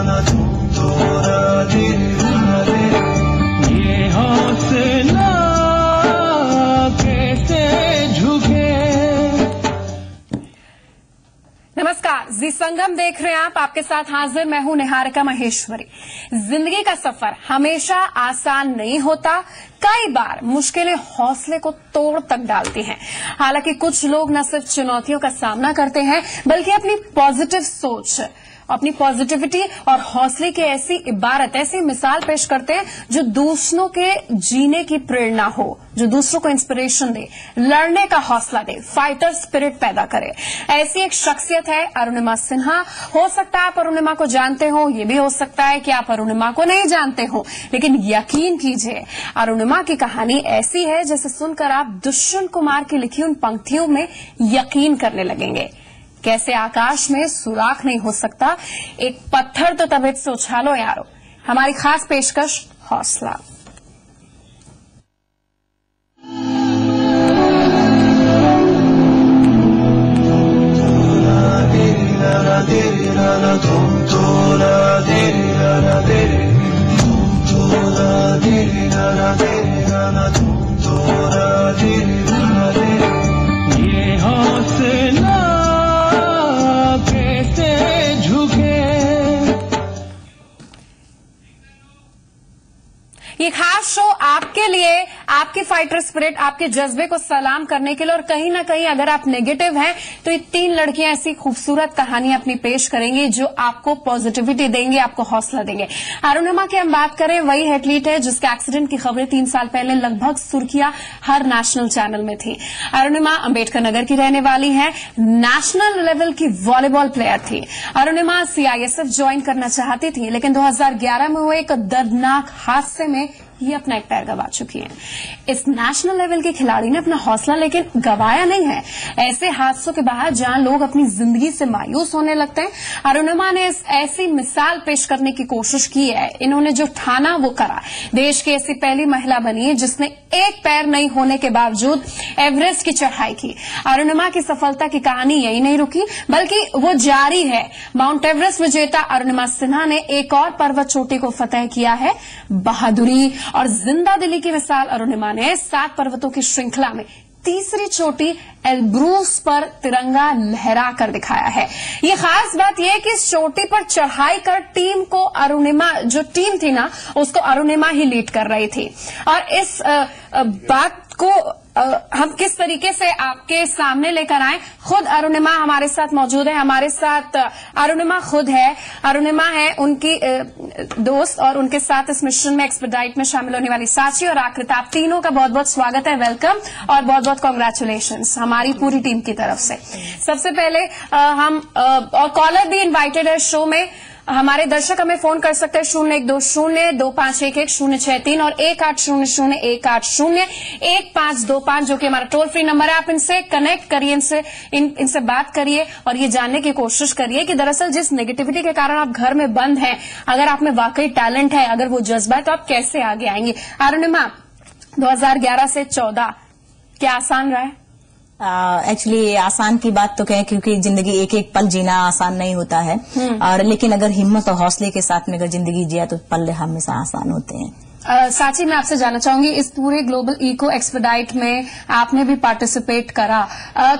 ये हौसला कैसे झुके। नमस्कार, जी संगम देख रहे हैं आप। आपके साथ हाजिर मैं हूं निहारिका महेश्वरी। जिंदगी का सफर हमेशा आसान नहीं होता। कई बार मुश्किलें हौसले को तोड़ तक डालती हैं। हालांकि कुछ लोग न सिर्फ चुनौतियों का सामना करते हैं बल्कि अपनी पॉजिटिव सोच, अपनी पॉजिटिविटी और हौसले की ऐसी इबारत, ऐसी मिसाल पेश करते हैं जो दूसरों के जीने की प्रेरणा हो, जो दूसरों को इंस्पिरेशन दे, लड़ने का हौसला दे, फाइटर स्पिरिट पैदा करे। ऐसी एक शख्सियत है अरुणिमा सिन्हा। हो सकता है आप अरुणिमा को जानते हो, ये भी हो सकता है कि आप अरुणिमा को नहीं जानते हो, लेकिन यकीन कीजिए अरुणिमा की कहानी ऐसी है जैसे सुनकर आप दुष्यंत कुमार की लिखी उन पंक्तियों में यकीन करने लगेंगे। कैसे आकाश में सुराख नहीं हो सकता, एक पत्थर तो तबीयत से उछालो यारो। हमारी खास पेशकश हौसला। ये हौसला ये खास शो आपके लिए, आपके फाइटर स्पिरिट, आपके जज्बे को सलाम करने के लिए। और कहीं ना कहीं अगर आप नेगेटिव हैं तो ये 3 लड़कियां ऐसी खूबसूरत कहानियां अपनी पेश करेंगी जो आपको पॉजिटिविटी देंगे, आपको हौसला देंगे। अरुणिमा की हम बात करें, वही एथलीट है जिसके एक्सीडेंट की खबरें 3 साल पहले लगभग सुर्खियां हर नेशनल चैनल में थी। अरुणिमा अंबेडकर नगर की रहने वाली है, नेशनल लेवल की वॉलीबॉल प्लेयर थी। अरुणिमा सीआईएसएफ ज्वाइन करना चाहती थी, लेकिन 2011 में हुए एक दर्दनाक हादसे में ये अपना एक पैर गंवा चुकी हैं। इस नेशनल लेवल के खिलाड़ी ने अपना हौसला लेकिन गंवाया नहीं है। ऐसे हादसों के बाद जहां लोग अपनी जिंदगी से मायूस होने लगते हैं, अरुणिमा ने ऐसी मिसाल पेश करने की कोशिश की है। इन्होंने जो ठाना वो करा। देश की ऐसी पहली महिला बनी है जिसने एक पैर नहीं होने के बावजूद एवरेस्ट की चढ़ाई की। अरुणिमा की सफलता की कहानी यही नहीं रुकी बल्कि वो जारी है। माउंट एवरेस्ट विजेता अरुणिमा सिन्हा ने एक और पर्वत चोटी को फतेह किया है। बहादुरी और जिंदा दिली की मिसाल अरुणिमा ने 7 पर्वतों की श्रृंखला में तीसरी चोटी एल्ब्रूस पर तिरंगा लहरा कर दिखाया है। ये खास बात यह है कि इस चोटी पर चढ़ाई कर टीम को अरुणिमा, जो टीम थी ना, उसको अरुणिमा ही लीड कर रही थी। और इस बात को हम किस तरीके से आपके सामने लेकर आए, खुद अरुणिमा हमारे साथ मौजूद है। हमारे साथ अरुणिमा खुद है, अरुणिमा है उनकी दोस्त, और उनके साथ इस मिशन में एक्सपेडाइट में शामिल होने वाली साची और आकृता। आप तीनों का बहुत बहुत स्वागत है, वेलकम और बहुत बहुत कांग्रेचुलेशंस हमारी पूरी टीम की तरफ से। सबसे पहले हम और कॉलर भी इन्वाइटेड है शो में। हमारे दर्शक हमें फोन कर सकते हैं 0120-2511-0623 और 1800-1801-1525 जो कि हमारा टोल फ्री नंबर है। आप इनसे कनेक्ट करिए, इनसे बात करिए और ये जानने की कोशिश करिए कि दरअसल जिस नेगेटिविटी के कारण आप घर में बंद हैं, अगर आप में वाकई टैलेंट है, अगर वो जज्बा है, तो आप कैसे आगे आएंगे। अरुणिमा, 2011 से 14 क्या आसान रहा है? एक्चुअली आसान की बात तो कहें, क्योंकि जिंदगी एक एक पल जीना आसान नहीं होता है। और लेकिन अगर हिम्मत और हौसले के साथ में अगर जिंदगी जिया तो पल हमेशा आसान होते हैं। साची, मैं आपसे जानना चाहूंगी, इस पूरे ग्लोबल इको एक्सपेडाइट में आपने भी पार्टिसिपेट करा,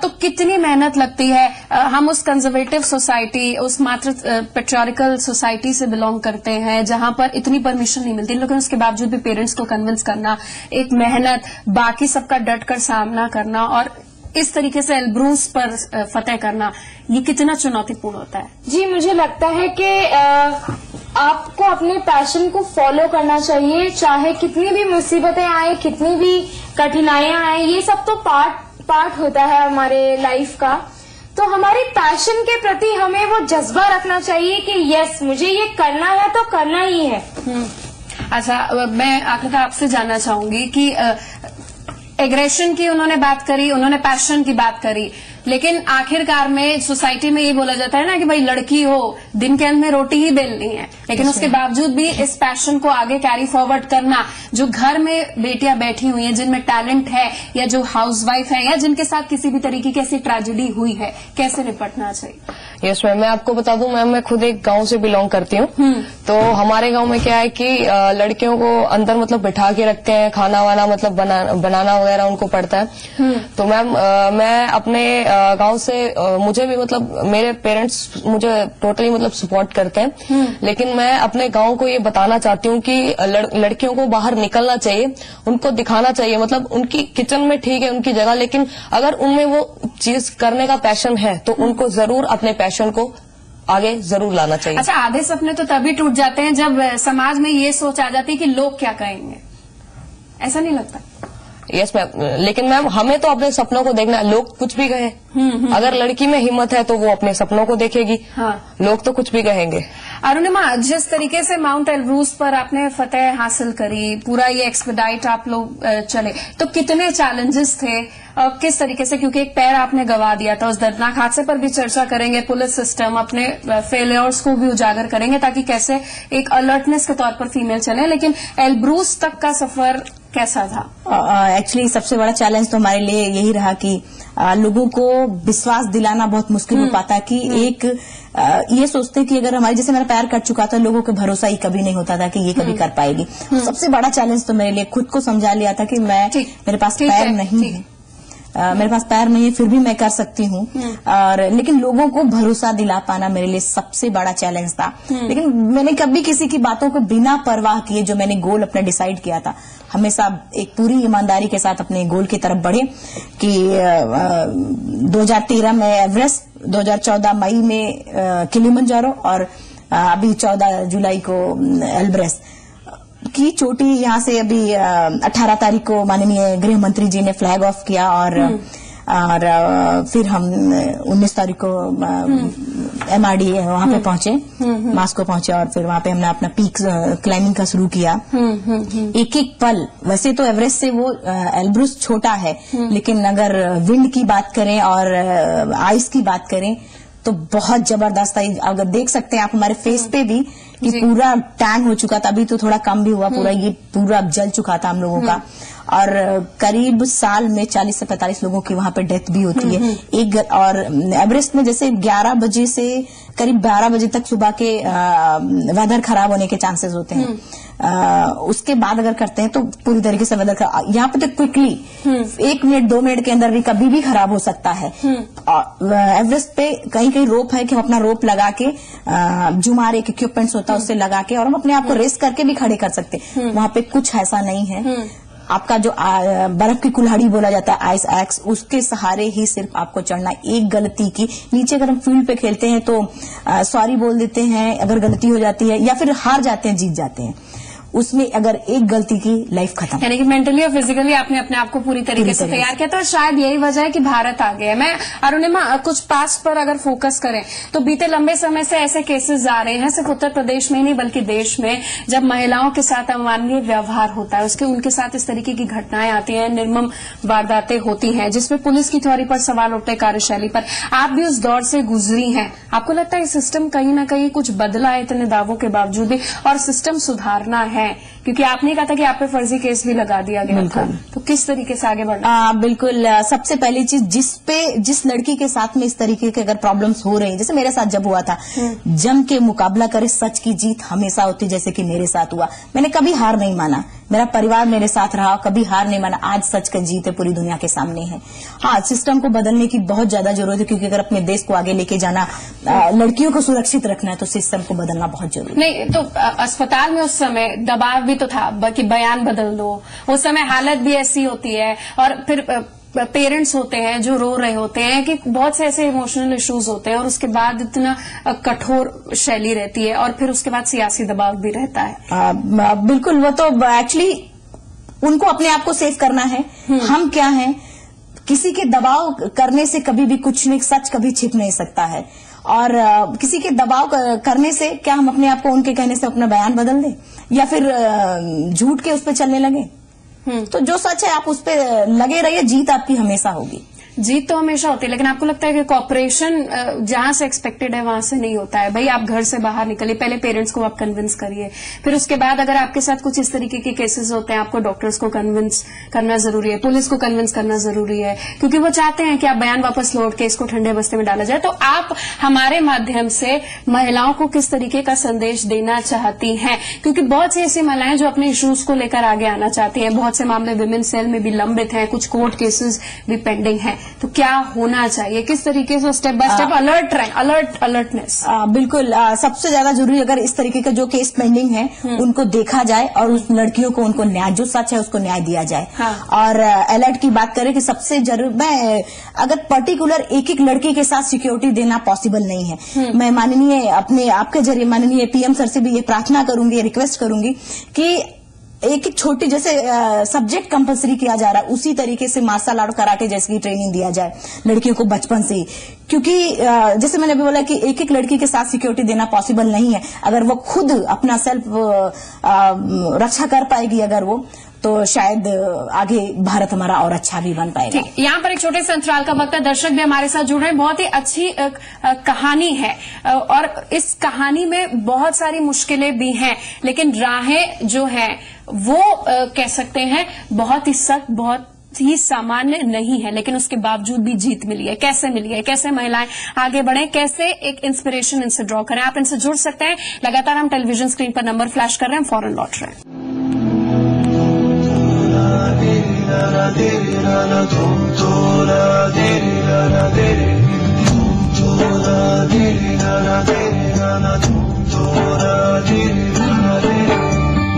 तो कितनी मेहनत लगती है? हम उस कंजर्वेटिव सोसाइटी, उस मात्र पेट्रियार्कल सोसाइटी से बिलोंग करते हैं जहां पर इतनी परमिशन नहीं मिलती, लेकिन उसके बावजूद भी पेरेंट्स को कन्विंस करना, एक मेहनत, बाकी सबका डट कर सामना करना और इस तरीके से एल्ब्रूस पर फतेह करना, ये कितना चुनौतीपूर्ण होता है? जी, मुझे लगता है कि आपको अपने पैशन को फॉलो करना चाहिए, चाहे कितनी भी मुसीबतें आए, कितनी भी कठिनाइयां आए, ये सब तो पार्ट होता है हमारे लाइफ का। तो हमारे पैशन के प्रति हमें वो जज्बा रखना चाहिए कि यस, मुझे ये करना है तो करना ही है। अच्छा, मैं आखिर आपसे जानना चाहूंगी कि एग्रेशन की उन्होंने बात करी, उन्होंने पैशन की बात करी, लेकिन आखिरकार में सोसाइटी में ये बोला जाता है ना कि भाई लड़की हो, दिन के अंत में रोटी ही बेलनी है, लेकिन उसके बावजूद भी इस पैशन को आगे कैरी फॉरवर्ड करना, जो घर में बेटियां बैठी हुई हैं जिनमें टैलेंट है या जो हाउसवाइफ है या जिनके साथ किसी भी तरीके की ऐसी ट्रेजेडी हुई है, कैसे निपटना चाहिए? यस मैम, मैं आपको बता दूं मैम, मैं खुद एक गांव से बिलोंग करती हूँ। तो हमारे गांव में क्या है कि लड़कियों को अंदर मतलब बिठा के रखते हैं, खाना वाना मतलब बनाना वगैरह उनको पड़ता है। तो मैम मैं अपने गांव से मुझे भी मतलब मेरे पेरेंट्स मुझे टोटली मतलब सपोर्ट करते हैं, लेकिन मैं अपने गांव को ये बताना चाहती हूँ कि लड़कियों को बाहर निकलना चाहिए, उनको दिखाना चाहिए। मतलब उनकी किचन में ठीक है उनकी जगह, लेकिन अगर उनमें वो चीज करने का पैशन है तो उनको जरूर अपने पैशन को आगे जरूर लाना चाहिए। अच्छा, आधे सपने तो तभी टूट जाते हैं जब समाज में ये सोच आ जाती है कि लोग क्या कहेंगे, ऐसा नहीं लगता? यस मैम, लेकिन मैम हमें तो अपने सपनों को देखना है, लोग कुछ भी कहे। अगर लड़की में हिम्मत है तो वो अपने सपनों को देखेगी। हाँ। लोग तो कुछ भी कहेंगे। अरुणिमा, जिस तरीके से माउंट एलब्रूस पर आपने फतेह हासिल करी, पूरा ये एक्सपेडाइट आप लोग चले, तो कितने चैलेंजेस थे, किस तरीके से, क्योंकि एक पैर आपने गंवा दिया था, उस दर्दनाक हादसे पर भी चर्चा करेंगे, पुलिस सिस्टम, अपने फेलियर्स को भी उजागर करेंगे ताकि कैसे एक अलर्टनेस के तौर पर फीमेल चले, लेकिन एलब्रूस तक का सफर कैसा था? एक्चुअली सबसे बड़ा चैलेंज तो हमारे लिए यही रहा कि लोगों को विश्वास दिलाना बहुत मुश्किल हो पाता है कि एक ये सोचते हैं कि अगर हमारे, जैसे मेरा पैर कट चुका था, लोगों को भरोसा ही कभी नहीं होता था कि ये कभी कर पाएगी। सबसे बड़ा चैलेंज तो मेरे लिए खुद को समझा लिया था कि मेरे पास पैर नहीं है, मेरे पास पैर नहीं है, फिर भी मैं कर सकती हूँ। और लेकिन लोगों को भरोसा दिला पाना मेरे लिए सबसे बड़ा चैलेंज था। लेकिन मैंने कभी किसी की बातों को बिना परवाह किए जो मैंने गोल अपना डिसाइड किया था, हमेशा एक पूरी ईमानदारी के साथ अपने गोल की तरफ बढ़े कि 2013 में एवरेस्ट, 2014 मई में किलिमंजारो और अभी 14 जुलाई को एल्ब्रेस की चोटी। यहाँ से अभी 18 तारीख को माननीय गृह मंत्री जी ने फ्लैग ऑफ किया और फिर हम 19 तारीख को MRD वहां पे पहुंचे, मास्को पहुंचे और फिर वहां पे हमने अपना पीक क्लाइंबिंग का शुरू किया। एक एक पल, वैसे तो एवरेस्ट से वो एल्ब्रूस छोटा है, लेकिन अगर विंड की बात करें और आइस की बात करें तो बहुत जबरदस्त था। अगर देख सकते हैं आप हमारे फेस पे भी कि पूरा टैन हो चुका था, अभी तो थोड़ा कम भी हुआ, पूरा ये पूरा जल चुका था हम लोगों का। और करीब साल में 40 से 45 लोगों की वहां पे डेथ भी होती है। और एवरेस्ट में जैसे 11 बजे से करीब 12 बजे तक सुबह के वेदर खराब होने के चांसेस होते हैं। उसके बाद अगर करते हैं तो पूरी तरीके से वेदर खराब, यहाँ पे तो क्विकली 1 मिनट 2 मिनट के अंदर भी कभी भी खराब हो सकता है। एवरेस्ट पे कहीं कहीं रोप है कि हम अपना रोप लगा के जुमार एक इक्विपमेंट्स होता है उससे लगा के और हम अपने आप को रेस करके भी खड़े कर सकते हैं। वहां पे कुछ ऐसा नहीं है। आपका जो बर्फ की कुल्हाड़ी बोला जाता है, आइस एक्स, उसके सहारे ही सिर्फ आपको चढ़ना। एक गलती की नीचे अगर हम फील्ड पे खेलते हैं तो सॉरी बोल देते हैं अगर गलती हो जाती है, या फिर हार जाते हैं जीत जाते हैं, उसमें अगर एक गलती की लाइफ खत्म। यानी कि मेंटली और फिजिकली आपने अपने आप को पूरी तरीके से तैयार किया, तो शायद यही वजह है कि भारत आगे है। मैं अरुणिमा, कुछ पास्ट पर अगर फोकस करें तो बीते लंबे समय से ऐसे केसेस आ रहे हैं, सिर्फ उत्तर प्रदेश में ही नहीं बल्कि देश में, जब महिलाओं के साथ अमानवीय व्यवहार होता है, उसके उनके साथ इस तरीके की घटनाएं आती हैं, निर्मम वारदातें होती हैं, जिसमें पुलिस की थ्योरी पर सवाल उठते, कार्यशैली पर। आप भी उस दौर से गुजरी हैं, आपको लगता है सिस्टम कहीं ना कहीं कुछ बदला है इतने दावों के बावजूद भी, और सिस्टम सुधारना है? क्योंकि आपने कहा था कि आप पे फर्जी केस भी लगा दिया गया था, तो किस तरीके से आगे बढ़ना? बिल्कुल, सबसे पहली चीज जिस लड़की के साथ में इस तरीके के अगर प्रॉब्लम्स हो रही हैं, जैसे मेरे साथ जब हुआ था, जम के मुकाबला करे, सच की जीत हमेशा होती, जैसे कि मेरे साथ हुआ। मैंने कभी हार नहीं माना, मेरा परिवार मेरे साथ रहा, कभी हार नहीं माना। आज सच का जीत है, पूरी दुनिया के सामने है। हाँ, सिस्टम को बदलने की बहुत ज्यादा जरूरत है, क्योंकि अगर अपने देश को आगे लेके जाना, लड़कियों को सुरक्षित रखना है, तो सिस्टम को बदलना बहुत जरूरी है। नहीं तो अस्पताल में उस समय दबाव भी तो था कि बयान बदल दो, उस समय हालत भी ऐसी होती है, और फिर पेरेंट्स होते हैं जो रो रहे होते हैं कि बहुत से ऐसे इमोशनल इश्यूज होते हैं, और उसके बाद इतना कठोर शैली रहती है, और फिर उसके बाद सियासी दबाव भी रहता है। बिल्कुल, वो तो एक्चुअली उनको अपने आप को सेव करना है। हम क्या हैं, किसी के दबाव करने से कभी भी कुछ नहीं, सच कभी छिप नहीं सकता है। और किसी के दबाव करने से क्या हम अपने आप को उनके कहने से अपना बयान बदल दें, या फिर झूठ के उस पर चलने लगे? तो जो सच है आप उस पर लगे रहिए, जीत आपकी हमेशा होगी। जीत तो हमेशा होती है, लेकिन आपको लगता है कि कॉपरेशन जहां से एक्सपेक्टेड है वहां से नहीं होता है? भाई आप घर से बाहर निकलिए, पहले पेरेंट्स को आप कन्विंस करिए, फिर उसके बाद अगर आपके साथ कुछ इस तरीके के केसेस होते हैं, आपको डॉक्टर्स को कन्विंस करना जरूरी है, पुलिस को कन्विंस करना जरूरी है, क्योंकि वो चाहते हैं कि आप बयान वापस लौट के इसको ठंडे बस्ते में डाला जाए। तो आप हमारे माध्यम से महिलाओं को किस तरीके का संदेश देना चाहती हैं? क्योंकि बहुत सी ऐसी महिलाएं जो अपने इश्यूज को लेकर आगे आना चाहती हैं, बहुत से मामले विमेन सेल में भी लंबित हैं, कुछ कोर्ट केसेस भी पेंडिंग हैं, तो क्या होना चाहिए? किस तरीके से स्टेप बाय स्टेप अलर्ट रहें, अलर्टनेस? बिल्कुल, सबसे ज्यादा जरूरी अगर इस तरीके का जो केस पेंडिंग है उनको देखा जाए और उस लड़कियों को उनको न्याय, जो सच है उसको न्याय दिया जाए। हाँ। और अलर्ट की बात करें कि सबसे जरूर, मैं अगर पर्टिकुलर एक एक लड़की के साथ सिक्योरिटी देना पॉसिबल नहीं है, मैं माननीय आपके जरिए माननीय पीएम सर से भी ये प्रार्थना करूंगी, रिक्वेस्ट करूंगी कि एक एक छोटी जैसे सब्जेक्ट कंपलसरी किया जा रहा है उसी तरीके से मार्शल आर्ट कराटे जैसी ट्रेनिंग दिया जाए लड़कियों को बचपन से ही, क्योंकि जैसे मैंने अभी बोला कि एक एक लड़की के साथ सिक्योरिटी देना पॉसिबल नहीं है। अगर वो खुद अपना सेल्फ रक्षा कर पाएगी अगर वो, तो शायद आगे भारत हमारा और अच्छा भी बन पाएगा। ठीक, यहाँ पर एक छोटे से अंतराल का वक्त है, दर्शक भी हमारे साथ जुड़ रहे हैं। बहुत ही अच्छी कहानी है और इस कहानी में बहुत सारी मुश्किलें भी हैं, लेकिन राहें जो हैं वो कह सकते हैं बहुत ही सख्त, बहुत ही सामान्य नहीं है, लेकिन उसके बावजूद भी जीत मिली है। कैसे मिली है, कैसे महिलाएं आगे बढ़े, कैसे एक इंस्पिरेशन इनसे ड्रॉ करें? आप इनसे जुड़ सकते हैं। लगातार हम टेलीविजन स्क्रीन पर नंबर फ्लैश कर रहे हैं, फौरन लौट रहे हैं।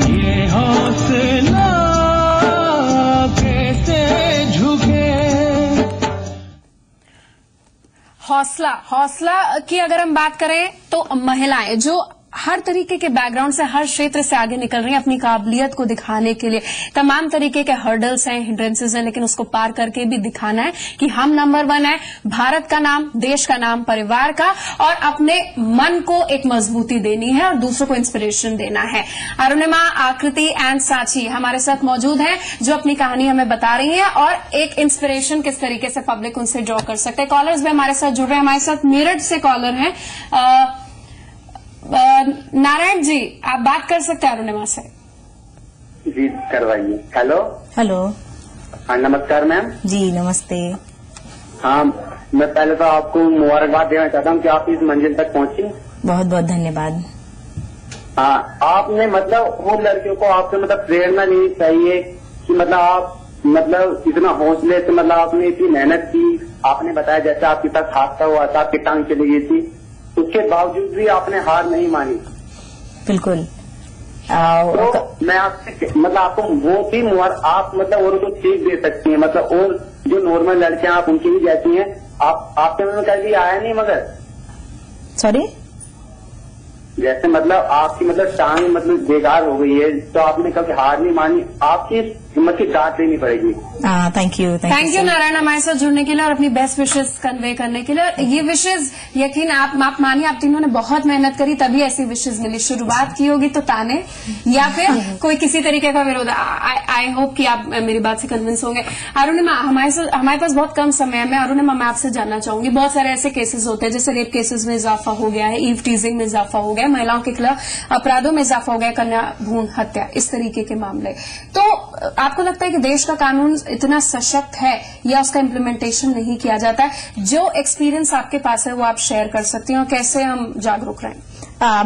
ये हौसला कैसे झुके। हौसला की अगर हम बात करें तो महिलाएं जो हर तरीके के बैकग्राउंड से, हर क्षेत्र से आगे निकल रही हैं अपनी काबिलियत को दिखाने के लिए, तमाम तरीके के हर्डल्स हैं, हिंड्रेंसेस हैं, लेकिन उसको पार करके भी दिखाना है कि हम नंबर 1 है, भारत का नाम, देश का नाम, परिवार का, और अपने मन को एक मजबूती देनी है और दूसरों को इंस्पिरेशन देना है। अरुणिमा, आकृति एंड साची हमारे साथ मौजूद हैं जो अपनी कहानी हमें बता रही हैं और एक इंस्पिरेशन किस तरीके से पब्लिक उनसे ड्रॉ कर सकते हैं। कॉलर्स भी हमारे साथ जुड़ रहे हैं। हमारे साथ मेरठ से कॉलर हैं नारायण जी, आप बात कर सकते हैं अरुणिमा से। जी करवाइए। Hello hello. हाँ नमस्कार मैम। जी नमस्ते। हाँ, मैं पहले तो आपको मुबारकबाद देना चाहता हूँ कि आप इस मंजिल तक पहुंची। बहुत बहुत धन्यवाद। हाँ, आपने मतलब वो लड़कियों को आपसे मतलब प्रेरणा लेनी चाहिए कि मतलब आप मतलब इतना हौसले से मतलब आपने इतनी मेहनत की। आपने बताया जैसे आपके साथ हादसा हुआ था, आपकी टांग चली गई थी, उसके बावजूद भी आपने हार नहीं मानी। बिल्कुल। तो मैं आपसे मतलब आपको वो थी आप मतलब और को सीख दे सकती हैं, मतलब और जो नॉर्मल लड़कियां आप उनकी भी जैसी हैं। आपके में कभी आया नहीं मगर सॉरी, जैसे मतलब आपकी मतलब टांग मतलब बेकार हो गई है तो आपने कभी हार नहीं मानी, आपकी हिम्मत की दाद लेनी पड़ेगी। थैंक यू नारायण हमारे साथ जुड़ने के लिए और अपनी बेस्ट विशेष कन्वे करने के लिए। ये विशेष यकीन आप मानिए आप तीनों ने बहुत मेहनत करी तभी ऐसी विशेष मिली। शुरुआत की होगी तो ताने या फिर कोई किसी तरीके का विरोध। आई होप कि आप मेरी बात से कन्विंस होंगे। अरुणिमा, हमारे पास बहुत कम समय है। मैं अरुणिमा मैं आपसे जानना चाहूंगी, बहुत सारे ऐसे केसेस होते हैं जैसे रेप केसेस में इजाफा हो गया है, ईव टीजिंग में इजाफा हो गया, महिलाओं के खिलाफ अपराधों में इजाफा हो गया, कन्या भ्रूण हत्या, इस तरीके के मामले। तो आपको लगता है कि देश का कानून इतना सशक्त है या उसका इम्प्लीमेंटेशन नहीं किया जाता है? जो एक्सपीरियंस आपके पास है वो आप शेयर कर सकती हैं और कैसे हम जागरूक रहें?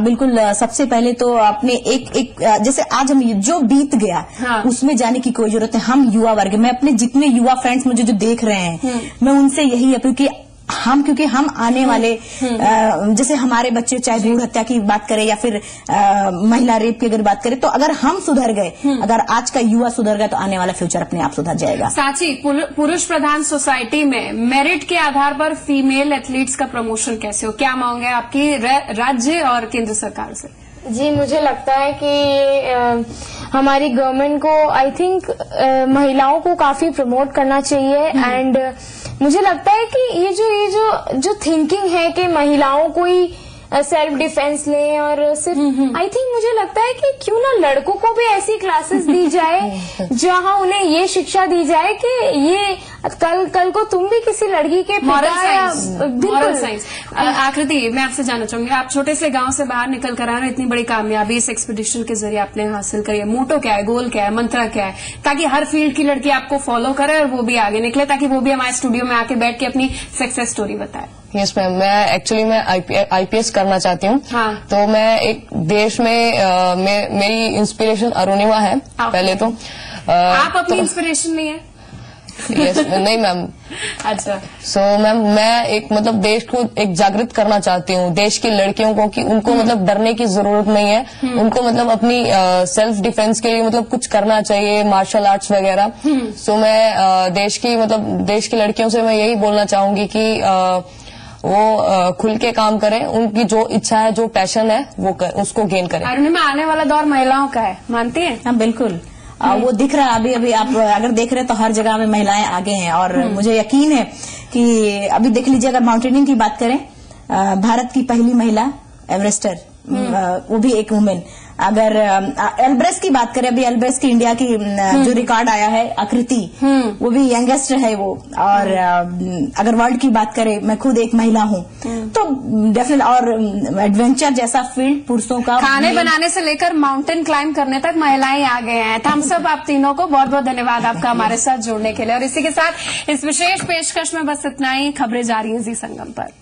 बिल्कुल। सबसे पहले तो अपने एक जैसे आज हम जो बीत गया उसमें जाने की कोई जरूरत है। हम युवा वर्ग, मैं अपने जितने युवा फ्रेंड्स मुझे जो देख रहे हैं मैं उनसे यही अपील कि क्योंकि हम आने वाले जैसे हमारे बच्चे चाहे भ्रूण हत्या की बात करें या फिर महिला रेप की अगर बात करें, तो अगर हम सुधर गए, अगर आज का युवा सुधर गया तो आने वाला फ्यूचर अपने आप सुधर जाएगा। साची, पुरुष प्रधान सोसाइटी में मेरिट के आधार पर फीमेल एथलीट्स का प्रमोशन कैसे हो? क्या मांग है आपकी राज्य और केंद्र सरकार से? जी, मुझे लगता है कि हमारी गवर्नमेंट को आई थिंक महिलाओं को काफी प्रमोट करना चाहिए। एंड मुझे लगता है कि ये जो थिंकिंग है कि महिलाओं को ही सेल्फ डिफेंस लें और सिर्फ आई थिंक मुझे लगता है कि क्यों ना लड़कों को भी ऐसी क्लासेस दी जाए जहां उन्हें ये शिक्षा दी जाए कि ये कल को तुम भी किसी लड़की के मॉरल पिता या साइंस। आकृति, मैं आपसे जानना चाहूंगी, आप छोटे से गांव से बाहर निकल कर आ रहे, इतनी बड़ी कामयाबी इस एक्सपीडिशन के जरिए आपने हासिल करी है। मोटो क्या है, गोल क्या है, मंत्रा क्या है, ताकि हर फील्ड की लड़की आपको फॉलो करे और वो भी आगे निकले, ताकि वो भी हमारे स्टूडियो में आके बैठ के अपनी सक्सेस स्टोरी बताए? यस मैम, मैं एक्चुअली आईपीएस करना चाहती हूँ। हाँ। तो मैं एक देश में मेरी इंस्पिरेशन अरुणिमा है पहले तो। आप अपनी इंस्पिरेशन नहीं है? यस नहीं मैम। अच्छा। सो मैम, मैं एक मतलब देश को एक जागृत करना चाहती हूँ, देश की लड़कियों को, कि उनको मतलब डरने की जरूरत नहीं है। उनको मतलब अपनी सेल्फ डिफेंस के लिए मतलब कुछ करना चाहिए, मार्शल आर्ट्स वगैरह। सो मैं देश की लड़कियों से मैं यही बोलना चाहूंगी कि वो खुल के काम करें, उनकी जो इच्छा है, जो पैशन है, उसको गेन करें। अरुणिमा, आने वाला दौर महिलाओं का है, मानती हैं? हाँ बिल्कुल। वो दिख रहा है अभी आप अगर देख रहे हैं तो हर जगह में महिलाएं आगे हैं, और मुझे यकीन है कि अभी देख लीजिए, अगर माउंटेनिंग की बात करें, भारत की पहली महिला एवरेस्टर, वो भी एक वुमेन। अगर एल्ब्रेस की बात करें, अभी एल्ब्रेस की इंडिया की जो रिकॉर्ड आया है, आकृति, वो भी यंगेस्ट है वो। और अगर वर्ल्ड की बात करें, मैं खुद एक महिला हूँ, तो डेफिनेट, और एडवेंचर जैसा फील्ड पुरुषों का, खाने बनाने से लेकर माउंटेन क्लाइंब करने तक महिलाएं आगे हैं। हम सब आप तीनों को बहुत बहुत धन्यवाद आपका हमारे साथ जुड़ने के लिए। और इसी के साथ इस विशेष पेशकश में बस इतना ही। खबरें जारी हैं जी संगम पर।